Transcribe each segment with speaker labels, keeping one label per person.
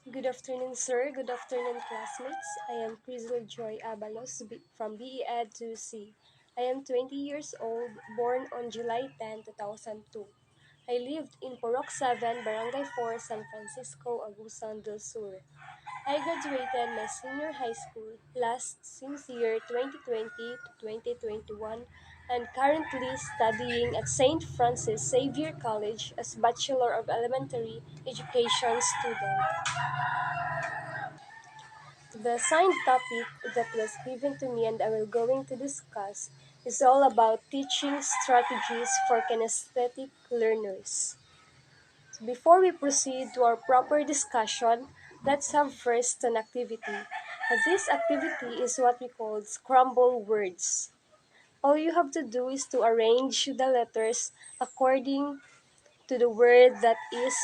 Speaker 1: Good afternoon, sir. Good afternoon, classmates. I am Crizel Joy Abalos from BE Ed 2C. I am 20 years old, born on July 10, 2002. I lived in Purok 7, Barangay 4, San Francisco, Agusan del Sur. I graduated my senior high school last since year 2020 to 2021 and currently studying at St. Francis Xavier College as Bachelor of Elementary Education student. The assigned topic that was given to me and I will going to discuss is all about teaching strategies for kinesthetic learners. Before we proceed to our proper discussion, let's have first an activity. This activity is what we call scramble words. All you have to do is to arrange the letters according to the word that is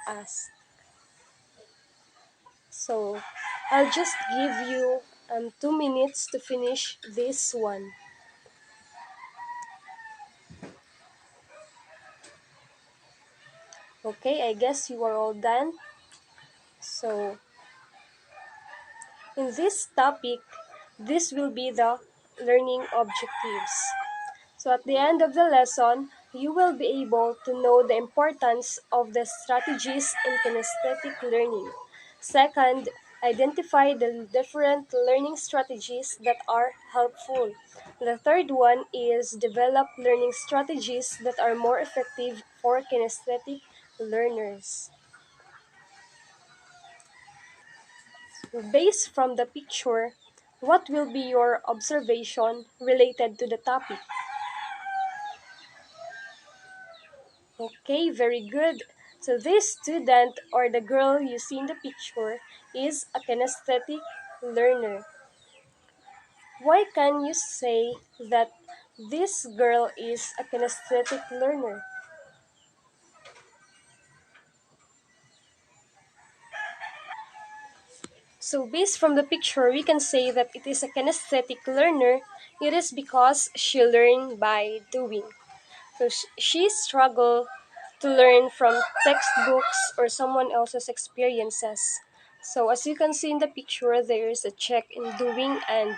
Speaker 1: asked. So I'll just give you 2 minutes to finish this one. Okay, I guess you are all done. So in this topic, this will be the learning objectives. So at the end of the lesson, you will be able to know the importance of the strategies in kinesthetic learning. Second, identify the different learning strategies that are helpful. The third one is develop learning strategies that are more effective for kinesthetic learners. Based from the picture, what will be your observation related to the topic? Okay, very good. So this student or the girl you see in the picture is a kinesthetic learner. Why can you say that this girl is a kinesthetic learner? So based from the picture, we can say that it is a kinesthetic learner. It is because she learned by doing. So she struggled to learn from textbooks or someone else's experiences. So as you can see in the picture, there is a check in doing and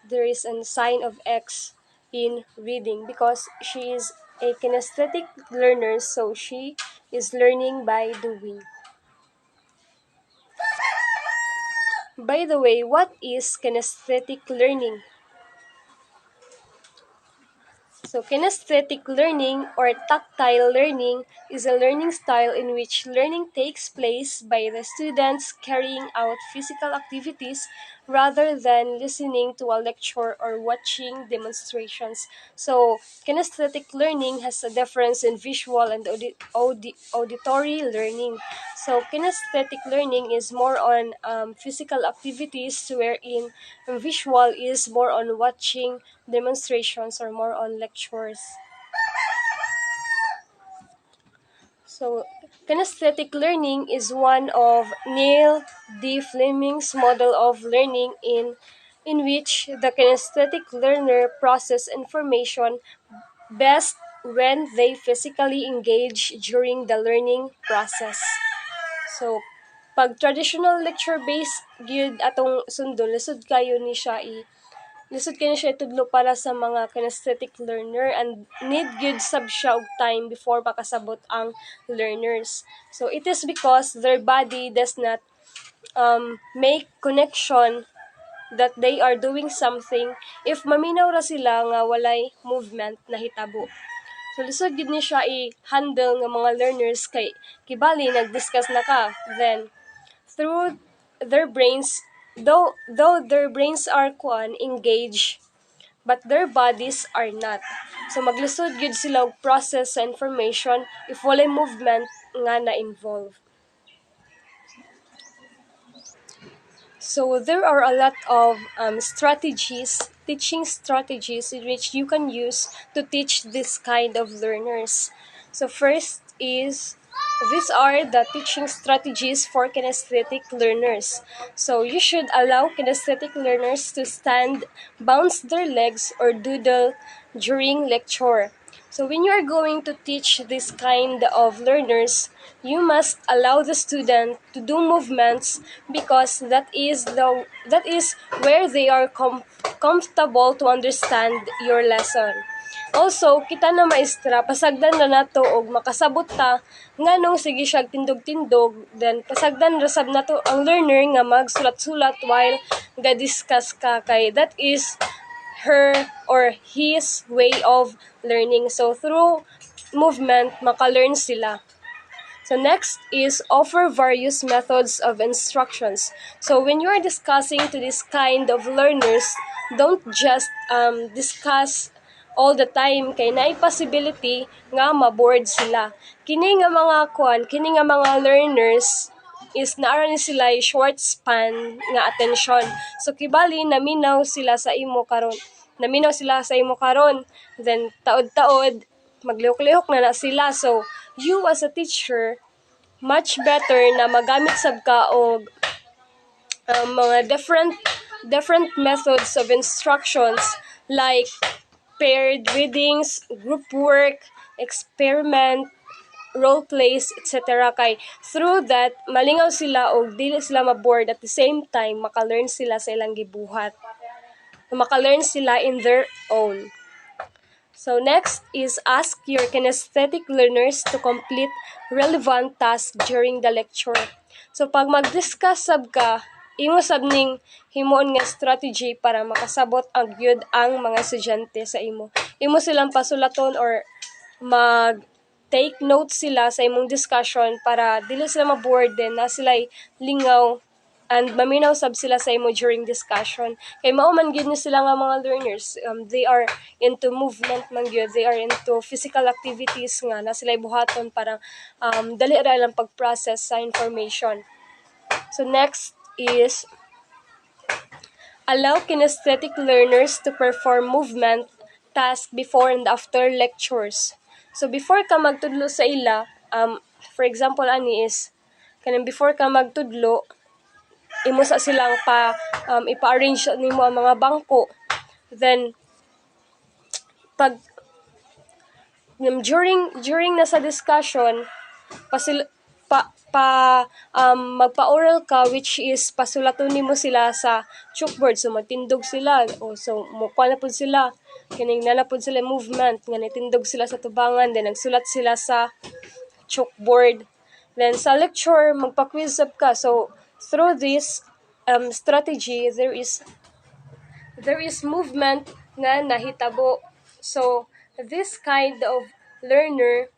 Speaker 1: there is a sign of X in reading because she is a kinesthetic learner, so she is learning by doing. By the way, what is kinesthetic learning? So, kinesthetic learning or tactile learning is a learning style in which learning takes place by the students carrying out physical activities rather than listening to a lecture or watching demonstrations. So, kinesthetic learning has a difference in visual and auditory learning. So, kinesthetic learning is more on physical activities, wherein visual is more on watching demonstrations or more on lectures. So, kinesthetic learning is one of Neil D. Fleming's model of learning in which the kinesthetic learner process information best when they physically engage during the learning process. So, pag traditional lecture-based gyud atong sundon, lisod kayo siya itudlo para sa mga kinesthetic learner and need gyud sab siya og time before makasabot ang learners. So it is because their body does not make connection that they are doing something if maminaw ra sila nga walay movement na hitabo. So lisod gid ni siya i-handle ng mga learners kay kibali nag-discuss na ka, then through their brains, though their brains are engaged, but their bodies are not. So maglisod gyud sila og process sa information if walay movement nga na involved. So there are a lot of teaching strategies in which you can use to teach this kind of learners. So first is these are the teaching strategies for kinesthetic learners. So you should allow kinesthetic learners to stand, bounce their legs, or doodle during lecture. So when you are going to teach this kind of learners, you must allow the student to do movements because that is where they are comfortable to understand your lesson. Also, kita na maestra, pasagdan na nato og makasabot ta nganong sige siya tindog-tindog, then pasagdan rasab nato ang learner nga magsulat-sulat while ga-discuss ka kay that is her or his way of learning. So through movement, maka-learn sila. So next is offer various methods of instructions. So when you are discussing to this kind of learners, don't just discuss all the time kay naay possibility nga ma-board sila. Kini nga mga learners is naara ni sila short span nga attention. So kibali naminaw sila sa imo karon. Then taod-taod maglihok-lihok na sila. So you as a teacher much better na magamit sab ka og mga different methods of instructions like paired readings, group work, experiment, role plays, etc. Kay through that malingaw sila og dili sila ma-bored at the same time maka-learn sila sa ilang gibuhat. Maka-learn sila in their own. So next is ask your kinesthetic learners to complete relevant tasks during the lecture. So pag mag-discuss sab ka, imo sab ning himuon nga strategy para makasabot ang gyud ang mga estudyante sa imo. Imo silang pasulaton or take notes sila sa imong discussion para dili sila ma-bored din na sila lingaw and maminaw sab sila sa imo during discussion. Kay mao man gyud ni sila nga mga learners, they are into movement man gyud, they are into physical activities nga na sila buhaton para dali ra lang pag-process sa information. So next is allow kinesthetic learners to perform movement task before and after lectures. So before ka magtudlo sa ila, for example ani is kanang before ka magtudlo, imo sa silang ipa-arrange nimo ang mga bangko. Then pag during na sa discussion magpa-oral ka, which is pasulaton nimo sila sa chalkboard. So magtindog sila o so mukha na pud sila kining nalapod sila movement nga nitindog sila sa tubangan, then nagsulat sila sa chalkboard. Then sa lecture magpa-quiz up ka. So through this strategy, there is movement nga nahitabo. So this kind of learner,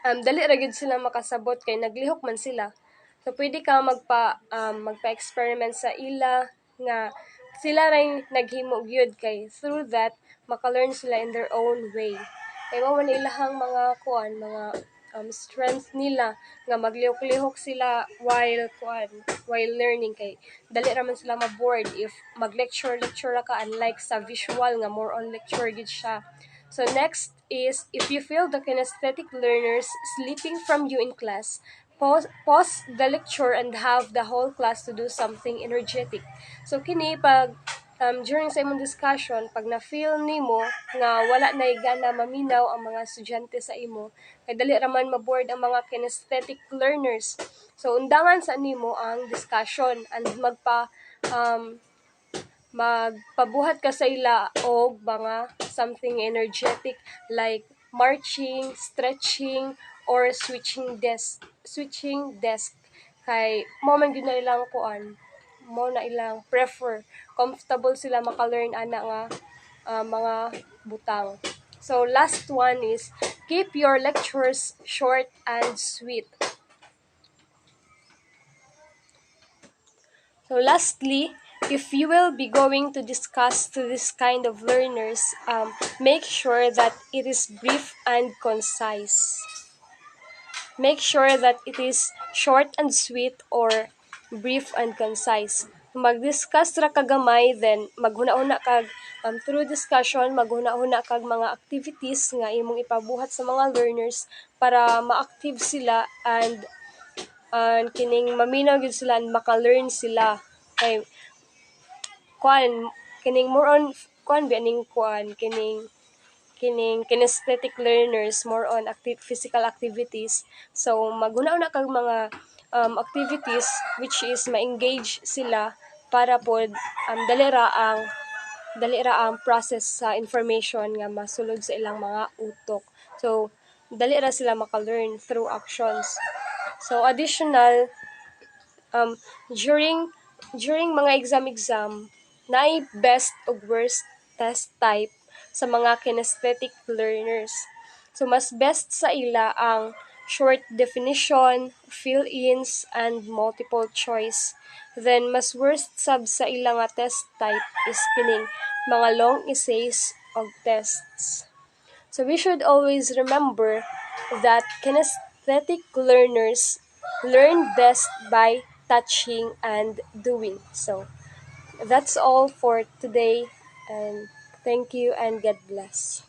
Speaker 1: dali ra gyud sila makasabot kay naglihok man sila. So pwede ka magpa-experiment sa ila nga sila ray naghimo gyud kay through that maka-learn sila in their own way. Kay mao man ilahang mga strength nila nga maglihok-lihok sila while learning kay dali ra man sila ma-bored if mag-lecture ra ka, unlike sa visual nga more on lecture gid siya. So next is if you feel the kinesthetic learners sleeping from you in class, pause the lecture and have the whole class to do something energetic. So kini pag during sa imong discussion, pag na-feel nimo nga wala na gana maminaw ang mga estudyante sa imo, kay dali ra man ma-board ang mga kinesthetic learners. So undangan sa nimo ang discussion and magpabuhat ka sa ila og mga something energetic like marching, stretching, or switching desk. Kay mo man gyud na ilang mo na ilang prefer, comfortable sila maka-learn ana nga mga butang. So last one is keep your lectures short and sweet. So lastly, if you will be going to discuss to this kind of learners, make sure that it is brief and concise. Make sure that it is short and sweet or brief and concise. Mag-discuss ra kagamay, then maghuna-huna kag through discussion, maghuna-huna kag mga activities nga imong ipabuhat sa mga learners para ma-active sila and kining maminaw gyud sila and maka-learn sila. Kay kining more on kining kining kinesthetic learners more on physical activities. So maguna-una kag mga activities which is ma-engage sila para pod dali ra ang process sa information nga masulod sa ilang mga utok. So dali ra sila maka-learn through actions. So additional, um, during mga exam naay best ug worst test type sa mga kinesthetic learners. So mas best sa ila ang short definition, fill-ins, and multiple choice. Then mas worst sab sa ila nga test type is kining mga long essays og tests. So we should always remember that kinesthetic learners learn best by touching and doing. So that's all for today, and thank you and God bless.